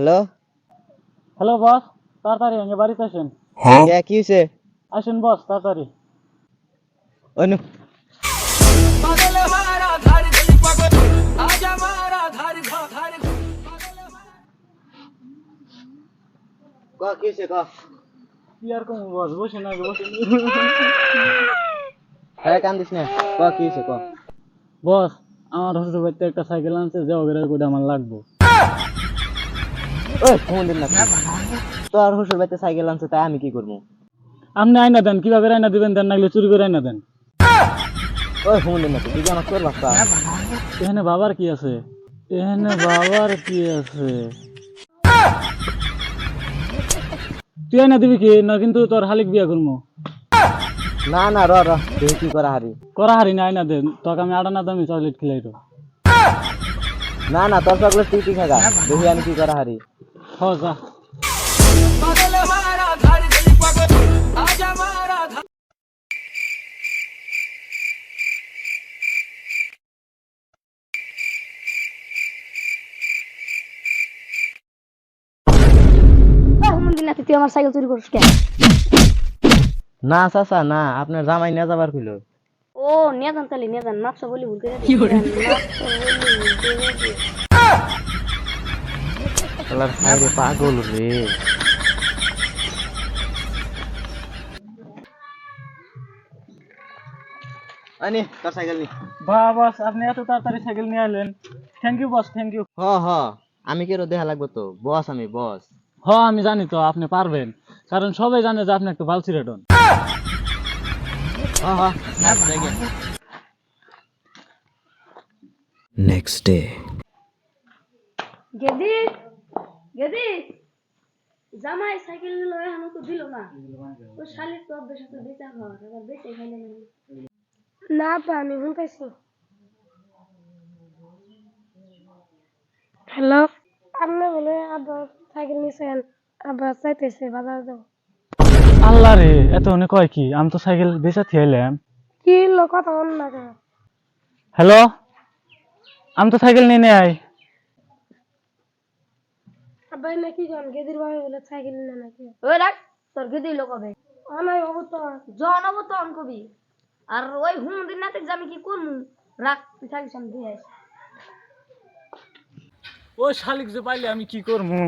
Hello. Hello boss, তাড়াতাড়ি আগে বাড়িতে আসেন। কি হয়েছে? আসেন বস, তাড়াতাড়ি। অনু কি হয়েছে কি আর কম বস, বসেন আগে বসেন। কান্দিস না, কি হয়েছে বস, আমার শ্বশুর বাড়িতে একটা সাইকেল আনছে, যে ওগুলো করে আমার লাগবো। ওই ফোন দিন না। তোর শ্বশুর বাড়িতে সাইকেল আনছে, তাই আমি কি করবো? আপনি আইনা দেন, কিভাবে আইনা দিবেন, দেন নাগলে চুরি করে আইনা দেন। ওই ফোন দিন না, তুই কি আমার তোর বাচ্চা? এখানে বাবার কি আছে? এখানে বাবার কি আছে? তুই আইনা দিবি কি না? কিন্তু তোর হালিক বিয়া করবো। না না, র তুই কি করা হারি? করা হারি না, আইনা দেন, তোকে আমি আড়ানা দামি চকলেট খেলাই তো। না না, তোর চকলেট তুই খাগা, দেখি আমি কি করা হারি। হ যা। তুই আমার সাইকেল চুরি করিস কেন? না চাচা না, আপনার জামাই নিয়ে যাবার কইল। ও নিয়ে যান, তাহলে নিয়ে যান, মাপসা বলি ভুল করে পাগল রে। আনি তোর সাইকেল নি। বাহ বস, আপনি এত তাড়াতাড়ি সাইকেল নিয়ে আইলেন। Thank you boss, thank you. হ আমি কেন দেখা লাগবো তো, বস আমি বস। হ আমি জানি তো আপনি পারবেন, কারণ সবাই জানে যে আপনি একটা বালছি Raytheon. Next day. Gede Gede জামাই সাইকেল নিল, এখনো তো দিল না। ও শালির তো অভ্যেস আছে বেচা খাওয়ার, আবার বেচে খাইলে না পা আমি শুনতেছি। হ্যালো, আপনি বলে আবার সাইকেল নিছেন, আবার চাইতেছে বাজার যাব। আল্লাহ রে, এত অনেক কয় কি, আমি তো সাইকেল বেচা থিয়াইলাম। কি লোক কথা বল না কেন? হ্যালো, আমি তো সাইকেল নিয়ে আই। আব্বাই নাকি জন গেদির ভাই বলে সাইকেল নিলে নাকি? ওই রাখ, তোর গেদি লোক হবে অনাই হবো তো জন হবো তো অন কবি। আর ওই দিন নাতে আমি কি করমু? রাখ, তুই থাকিস, আমি দিয়ে আসি। ও শালিক যে পাইলে আমি কি করবো?